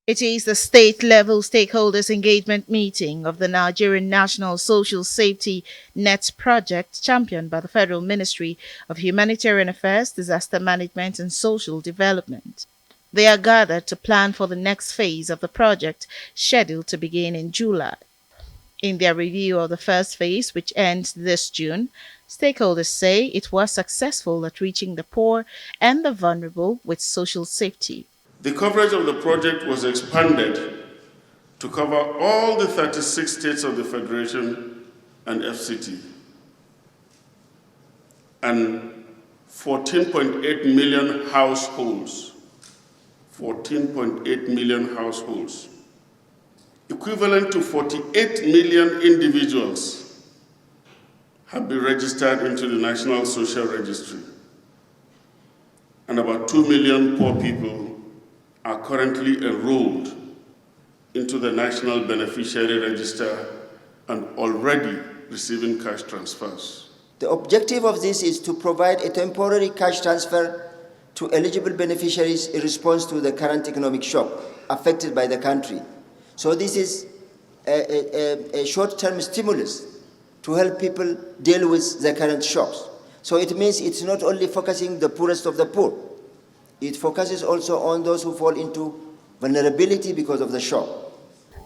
It is the state-level stakeholders engagement meeting of the Nigerian National Social Safety Net project championed by the Federal Ministry of Humanitarian Affairs, Disaster Management and Social Development. They are gathered to plan for the next phase of the project, scheduled to begin in July. In their review of the first phase, which ends this June, stakeholders say it was successful at reaching the poor and the vulnerable with social safety. The coverage of the project was expanded to cover all the 36 states of the Federation and FCT, and 14.8 million households. 14.8 million households, equivalent to 48 million individuals, have been registered into the National Social Registry, and about 2 million poor people are currently enrolled into the National Beneficiary Register and already receiving cash transfers. The objective of this is to provide a temporary cash transfer to eligible beneficiaries in response to the current economic shock affected by the country. So this is a short-term stimulus to help people deal with the current shocks. So it means it's not only focusing the poorest of the poor, it focuses also on those who fall into vulnerability because of the shock.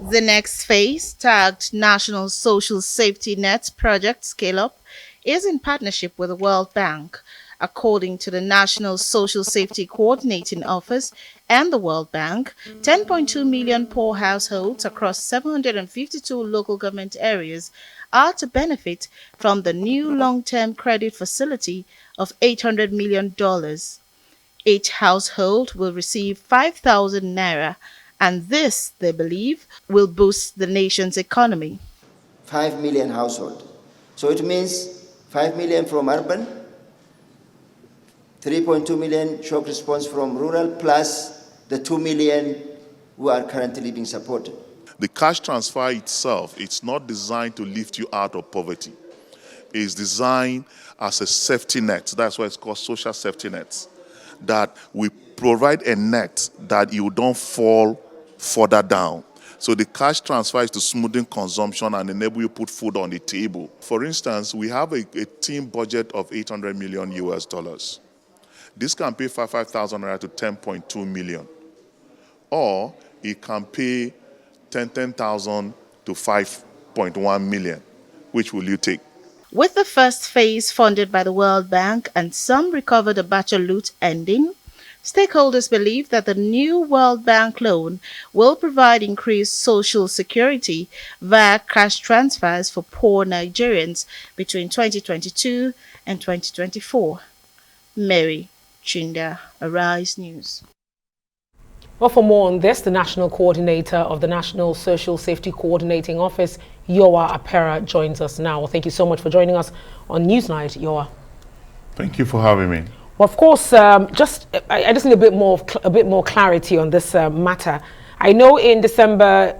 The next phase, tagged National Social Safety Net Project Scale-Up, is in partnership with the World Bank. According to the National Social Safety Coordinating Office and the World Bank, 10.2 million poor households across 752 local government areas are to benefit from the new long-term credit facility of $800 million. Each household will receive 5,000 naira, and this, they believe, will boost the nation's economy. 5 million households. So it means 5 million from urban, 3.2 million shock response from rural, plus the 2 million who are currently being supported. The cash transfer itself, it's not designed to lift you out of poverty. It's designed as a safety net. That's why it's called social safety nets. That we provide a net that you don't fall further down. So the cash transfer is to smoothen consumption and enable you to put food on the table. For instance, we have a team budget of $800 million US dollars. This can pay 5,000 naira to 10.2 million. Or it can pay 10,000 to 5.1 million. Which will you take? With the first phase funded by the World Bank and some recovered Abacha loot ending, stakeholders believe that the new World Bank loan will provide increased social security via cash transfers for poor Nigerians between 2022 and 2024. Mary Chinda, Arise News. Well, for more on this, the National Coordinator of the National Social Safety Coordinating Office, IORWS SPERA, joins us now. Well, thank you so much for joining us on Newsnight, IORWS. Thank you for having me. Well, of course, I just need a bit more clarity on this matter. I know in December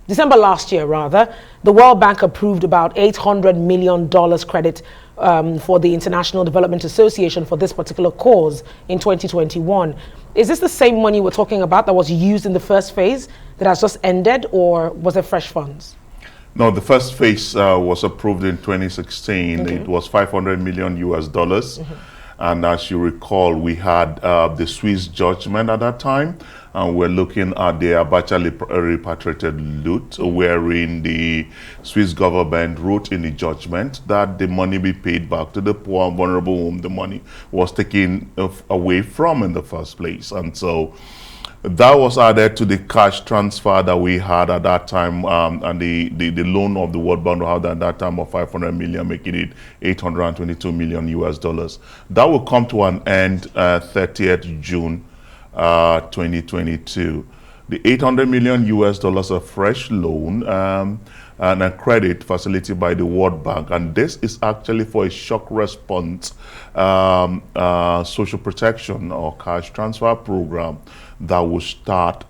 last year, the World Bank approved about $800 million credit for the International Development Association for this particular cause in 2021. Is this the same money we're talking about that was used in the first phase that has just ended, or was it fresh funds? No, the first phase was approved in 2016. Okay. It was $500 million US dollars. Mm-hmm. And as you recall, we had the Swiss judgment at that time, and we're looking at the Abacha repatriated loot, wherein the Swiss government wrote in the judgment that the money be paid back to the poor and vulnerable whom the money was taken away from in the first place. And so that was added to the cash transfer that we had at that time, and the loan of the World Bank had at that time of 500 million, making it 822 million US dollars. That will come to an end 30th June 2022. The 800 million US dollars a fresh loan and a credit facility by the World Bank, and this is actually for a shock response social protection or cash transfer program that will start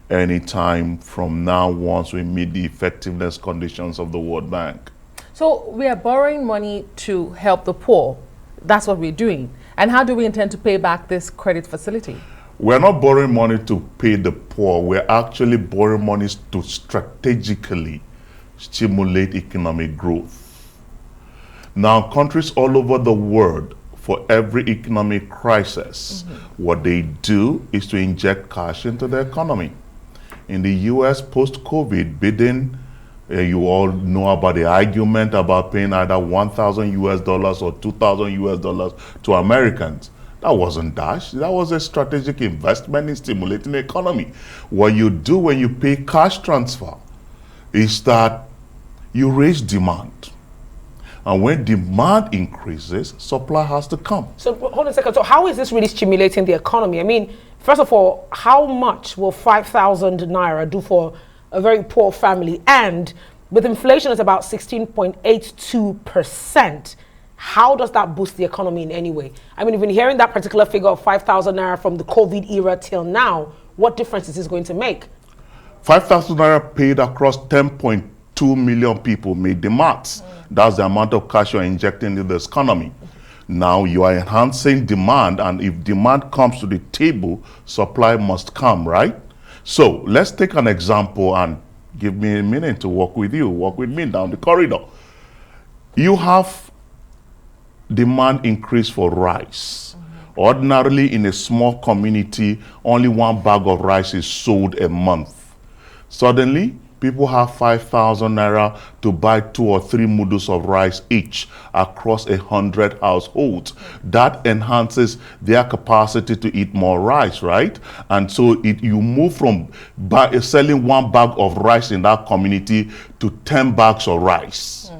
anytime from now once we meet the effectiveness conditions of the World Bank. So we are borrowing money to help the poor. That's what we're doing. And how do we intend to pay back this credit facility? We're not borrowing money to pay the poor. We're actually borrowing money to strategically stimulate economic growth. Now, countries all over the world, for every economic crisis, what they do is to inject cash into the economy. In the US, post-COVID, Biden, you all know about the argument about paying either 1,000 US dollars or 2,000 US dollars to Americans. That wasn't dash. That was a strategic investment in stimulating the economy. What you do when you pay cash transfer is that you raise demand. And when demand increases, supply has to come. So hold on a second. So how is this really stimulating the economy? I mean, first of all, how much will 5,000 naira do for a very poor family? And with inflation at about 16.82%, how does that boost the economy in any way? I mean, even hearing that particular figure of 5,000 naira from the COVID era till now, what difference is this going to make? 5,000 naira paid across 10.2 million people made the maths. That's the amount of cash you're injecting into this economy. Now you are enhancing demand, and if demand comes to the table, supply must come, right? So let's take an example, and give me a minute to walk with you, walk with me down the corridor. You have demand increase for rice. Ordinarily, in a small community, only one bag of rice is sold a month. Suddenly, people have 5,000 naira to buy 2 or 3 noodles of rice each across 100 households. That enhances their capacity to eat more rice, right? And so you move from selling 1 bag of rice in that community to 10 bags of rice.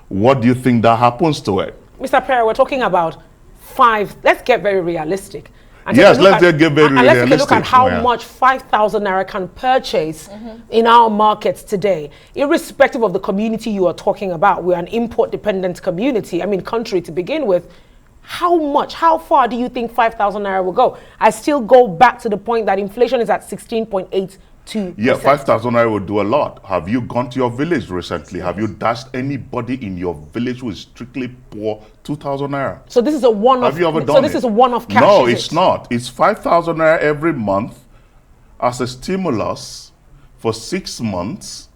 What do you think that happens to it? Mr. Perry, we're talking about 5. Let's get very realistic. And yes, let's get very realistic. Let's take a look at how much 5,000 naira can purchase in our markets today. Irrespective of the community you are talking about, we're an import-dependent community, country to begin with. How far do you think 5,000 naira will go? I still go back to the point that inflation is at 16.82%. Yeah, 5,000 naira will do a lot. Have you gone to your village recently? Have you dashed anybody in your village who is strictly poor 2,000 naira? So this is a one-off. Have you ever done So this is a one-off cash. No, it's not. It's 5,000 naira every month as a stimulus for 6 months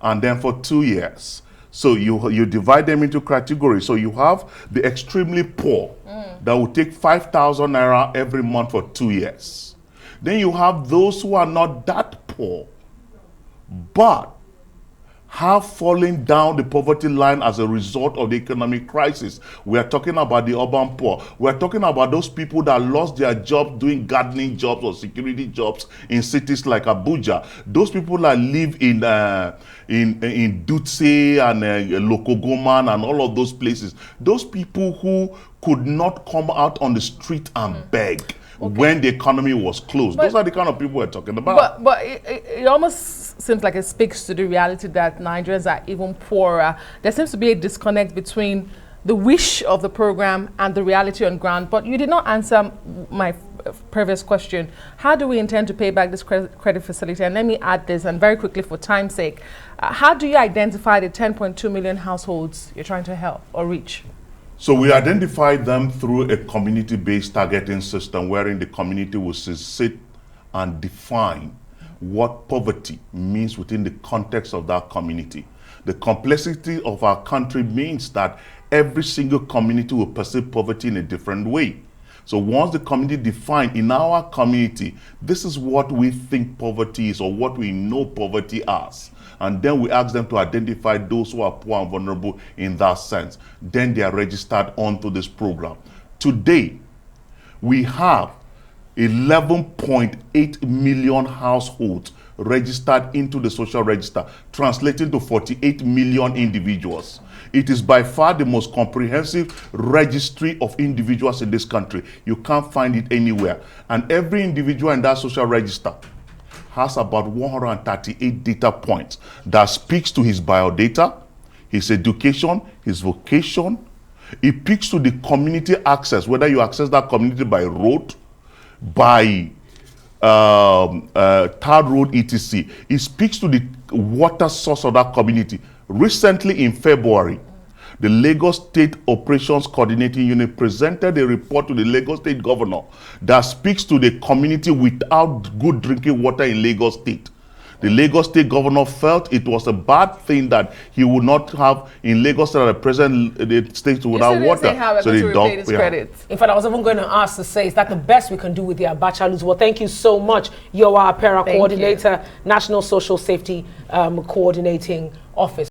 and then for 2 years. So you divide them into categories. So you have the extremely poor that will take 5,000 naira every month for 2 years. Then you have those who are not that poor, but have fallen down the poverty line as a result of the economic crisis. We are talking about the urban poor. We are talking about those people that lost their jobs doing gardening jobs or security jobs in cities like Abuja. Those people that live in Dutse and Lokogoman and all of those places. Those people who could not come out on the street and beg. When the economy was closed. Those are the kind of people we're talking about. But it almost seems like it speaks to the reality that Nigerians are even poorer. There seems to be a disconnect between the wish of the program and the reality on ground. But you did not answer my previous question. How do we intend to pay back this credit facility? And let me add this, and very quickly for time's sake, how do you identify the 10.2 million households you're trying to help or reach? So we identified them through a community-based targeting system wherein the community will sit and define what poverty means within the context of that community. The complexity of our country means that every single community will perceive poverty in a different way. So once the community define in our community, this is what we think poverty is or what we know poverty as. And then we ask them to identify those who are poor and vulnerable in that sense. Then they are registered onto this program. Today, we have 11.8 million households registered into the social register, translating to 48 million individuals. It is by far the most comprehensive registry of individuals in this country. You can't find it anywhere. And every individual in that social register has about 138 data points that speaks to his biodata, his education, his vocation. It speaks to the community access, whether you access that community by road, by third road, etc. It speaks to the water source of that community. Recently in February, the Lagos State Operations Coordinating Unit presented a report to the Lagos State Governor that speaks to the community without good drinking water in Lagos State. The Lagos State Governor felt it was a bad thing that he would not have in Lagos State at the present the state without water. So they dumped credit. In fact, I was even going to ask to say, is that the best we can do with the Abacha? Well, thank you so much. You're our SPERA Coordinator, National Social Safety Coordinating Office.